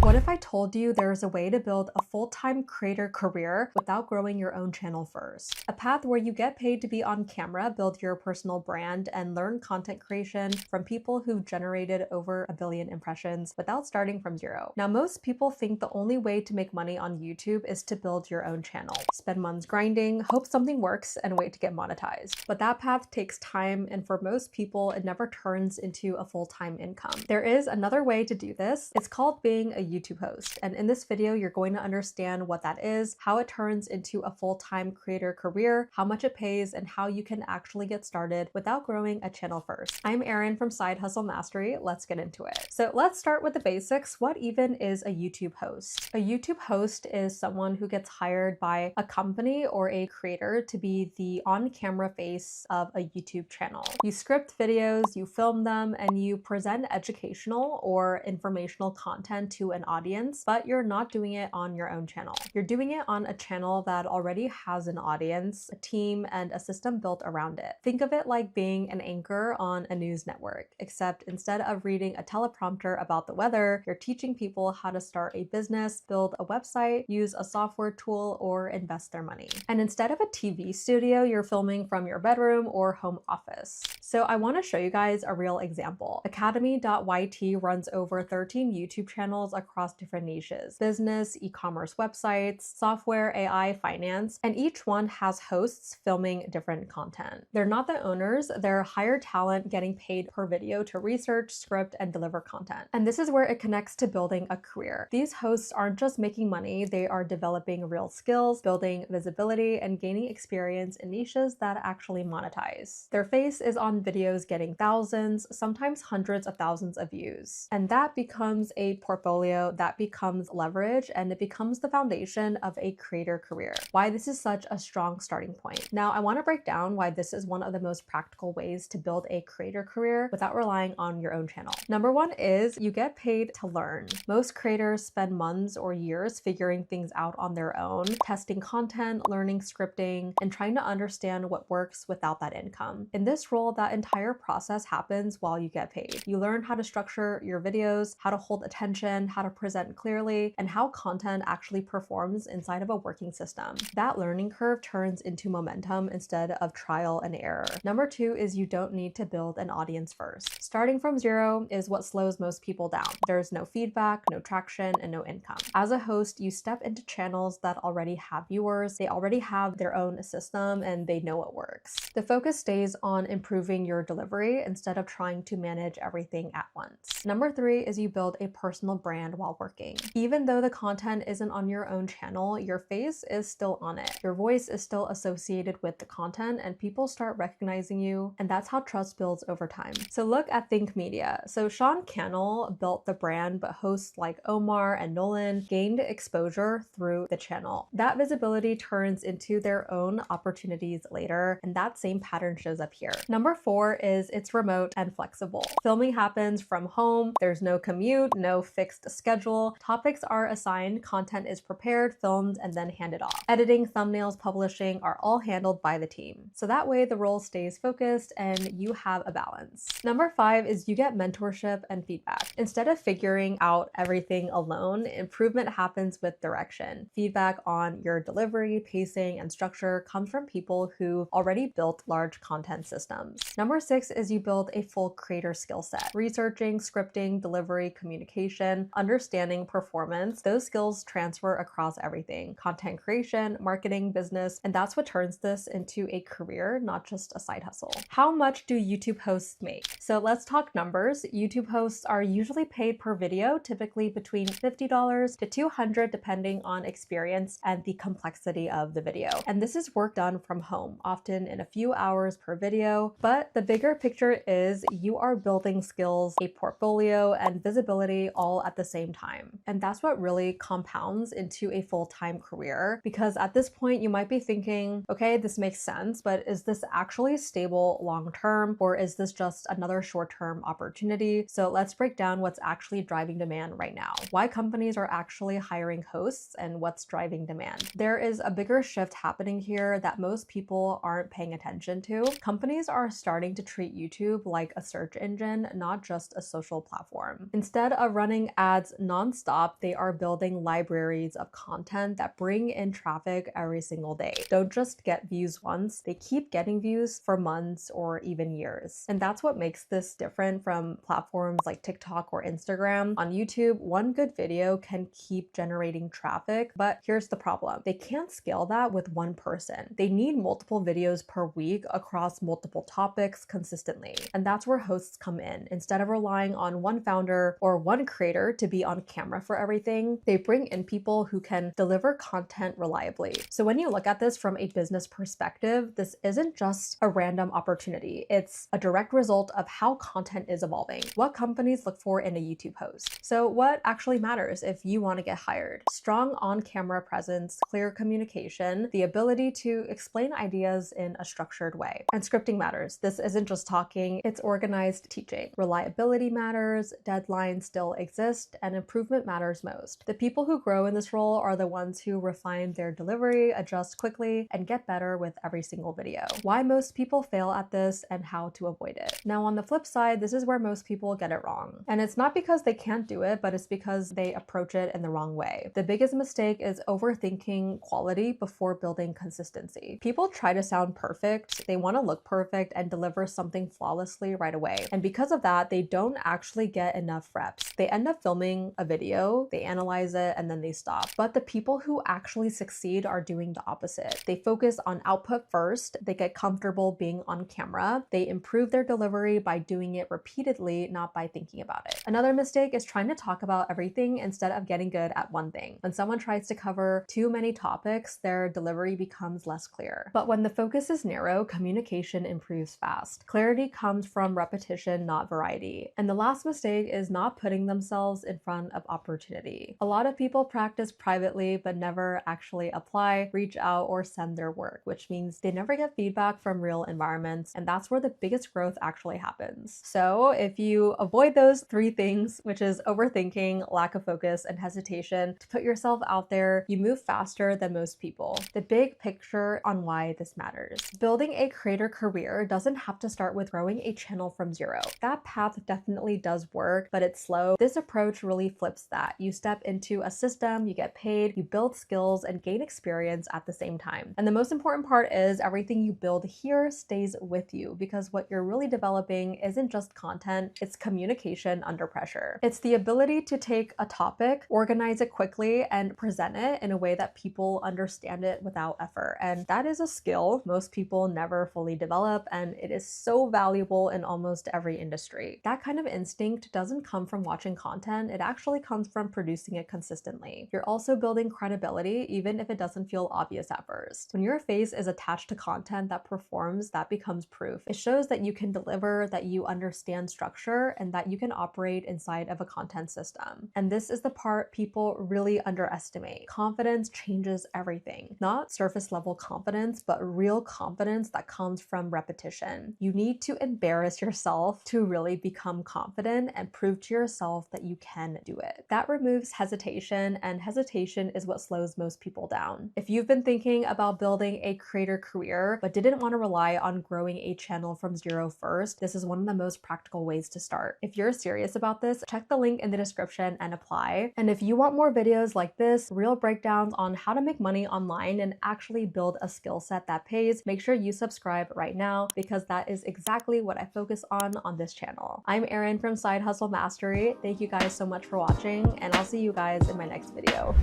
What if I told you there's a way to build a full-time creator career without growing your own channel first? A path where you get paid to be on camera, build your personal brand, and learn content creation from people who've generated over 1 billion impressions without starting from zero. Now, most people think the only way to make money on YouTube is to build your own channel, spend months grinding, hope something works, and wait to get monetized. But that path takes time, and for most people, it never turns into a full-time income. There is another way to do this. It's called being a YouTube host. And in this video, you're going to understand what that is, how it turns into a full-time creator career, how much it pays, and how you can actually get started without growing a channel first. I'm Erin from Side Hustle Mastery. Let's get into it. So let's start with the basics. What even is a YouTube host? A YouTube host is someone who gets hired by a company or a creator to be the on-camera face of a YouTube channel. You script videos, you film them, and you present educational or informational content to an audience, but you're not doing it on your own channel. You're doing it on a channel that already has an audience, a team, and a system built around it. Think of it like being an anchor on a news network, except instead of reading a teleprompter about the weather, you're teaching people how to start a business, build a website, use a software tool, or invest their money. And instead of a TV studio, you're filming from your bedroom or home office. So I want to show you guys a real example. Academy.yt runs over 13 YouTube channels across different niches: business, e-commerce websites, software, AI, finance, and each one has hosts filming different content. They're not the owners, they're hired talent getting paid per video to research, script, and deliver content. And this is where it connects to building a career. These hosts aren't just making money, they are developing real skills, building visibility, and gaining experience in niches that actually monetize. Their face is on videos getting thousands, sometimes hundreds of thousands of views. And that becomes a portfolio, that becomes leverage, and it becomes the foundation of a creator career. Why this is such a strong starting point. Now, I want to break down why this is one of the most practical ways to build a creator career without relying on your own channel. Number one is you get paid to learn. Most creators spend months or years figuring things out on their own, testing content, learning scripting, and trying to understand what works without that income. In this role, that entire process happens while you get paid. You learn how to structure your videos, how to hold attention, how to present clearly, and how content actually performs inside of a working system. That learning curve turns into momentum instead of trial and error. Number two is you don't need to build an audience first. Starting from zero is what slows most people down. There's no feedback, no traction, and no income. As a host, you step into channels that already have viewers, they already have their own system, and they know what works. The focus stays on improving your delivery instead of trying to manage everything at once. Number three is you build a personal brand while working. Even though the content isn't on your own channel, your face is still on it. Your voice is still associated with the content, and people start recognizing you, and that's how trust builds over time. So look at Think Media. So Sean Cannell built the brand, but hosts like Omar and Nolan gained exposure through the channel. That visibility turns into their own opportunities later, and that same pattern shows up here. Number four is it's remote and flexible. Filming happens from home. There's no commute, no fixed schedule. Topics are assigned, content is prepared, filmed, and then handed off. Editing, thumbnails, publishing are all handled by the team. So that way the role stays focused and you have a balance. Number five is you get mentorship and feedback. Instead of figuring out everything alone, improvement happens with direction. Feedback on your delivery, pacing, and structure comes from people who already built large content systems. Number six is you build a full creator skill set. Researching, scripting, delivery, communication, understanding performance, those skills transfer across everything: content creation, marketing, business, and that's what turns this into a career, not just a side hustle. How much do YouTube hosts make? So let's talk numbers. YouTube hosts are usually paid per video, typically between $50 to $200 depending on experience and the complexity of the video. And this is work done from home, often in a few hours per video. But the bigger picture is you are building skills, a portfolio, and visibility all at the same time. And that's what really compounds into a full-time career, because at this point you might be thinking, okay, this makes sense, but is this actually stable long-term, or is this just another short-term opportunity? So let's break down what's actually driving demand right now, why companies are actually hiring hosts, and what's driving demand. There is a bigger shift happening here that most people aren't paying attention to. Companies are starting to treat YouTube like a search engine, not just a social platform. Instead of running ads nonstop, they are building libraries of content that bring in traffic every single day. Don't just get views once, they keep getting views for months or even years. And that's what makes this different from platforms like TikTok or Instagram. On YouTube, one good video can keep generating traffic, but here's the problem. They can't scale that with one person. They need multiple videos per week across multiple topics consistently. And that's where hosts come in. Instead of relying on one founder or one creator to be on camera for everything, they bring in people who can deliver content reliably. So when you look at this from a business perspective, this isn't just a random opportunity. It's a direct result of how content is evolving, what companies look for in a YouTube host. So what actually matters if you want to get hired? Strong on-camera presence, clear communication, the ability to explain ideas in a structured way. And scripting matters. This isn't just talking, it's organized teaching. Reliability matters, deadlines still exist, and improvement matters most. The people who grow in this role are the ones who refine their delivery, adjust quickly, and get better with every single video. Why most people fail at this and how to avoid it. Now on the flip side, this is where most people get it wrong. And it's not because they can't do it, but it's because they approach it in the wrong way. The biggest mistake is overthinking quality before building consistency. People try to sound perfect, they want to look perfect and deliver something flawlessly right away. And because of that, they don't actually get enough reps. They end up filming a video, they analyze it, and then they stop. But the people who actually succeed are doing the opposite. They focus on output first, they get comfortable being on camera, they improve their delivery by doing it repeatedly, not by thinking about it. Another mistake is trying to talk about everything instead of getting good at one thing. When someone tries to cover too many topics, their delivery becomes less clear. But when the focus is narrow, communication improves fast. Clarity comes from repetition, not variety. And the last mistake is not putting themselves in front of opportunity. A lot of people practice privately but never actually apply, reach out, or send their work, which means they never get feedback from real environments, and that's where the biggest growth actually happens. So if you avoid those three things, which is overthinking, lack of focus, and hesitation to put yourself out there, you move faster than most people. The big picture on why this matters. Building a creator career doesn't have to start with growing a channel from zero. That path definitely does work, but it's slow. This approach really flips that. You step into a system, you get paid, you build skills, and gain experience at the same time. And the most important part is everything you build here stays with you, because what you're really developing isn't just content, it's communication under pressure. It's the ability to take a topic, organize it quickly, and present it in a way that people understand it without effort. And that is a skill most people never fully develop, and it is so valuable in almost every industry. That kind of instinct doesn't come from watching content, it actually comes from producing it consistently. You're also building credibility even if it doesn't feel obvious at first. When your face is attached to content that performs, that becomes proof. It shows that you can deliver, that you understand structure, and that you can operate inside of a content system. And this is the part people really underestimate. Confidence changes everything. Not surface level confidence, but real confidence that comes from repetition. You need to embarrass yourself to really become confident and prove to yourself that you can do it. That removes hesitation, and hesitation is what slows most people down. If you've been thinking about building a creator career but didn't want to rely on growing a channel from zero first, this is one of the most practical ways to start. If you're serious about this, check the link in the description and apply. And if you want more videos like this, real breakdowns on how to make money online and actually build a skill set that pays, make sure you subscribe right now, because that is exactly what I focus on this channel. I'm Erin from Side Hustle Mastery. Thank you guys so much for watching, and I'll see you guys in my next video.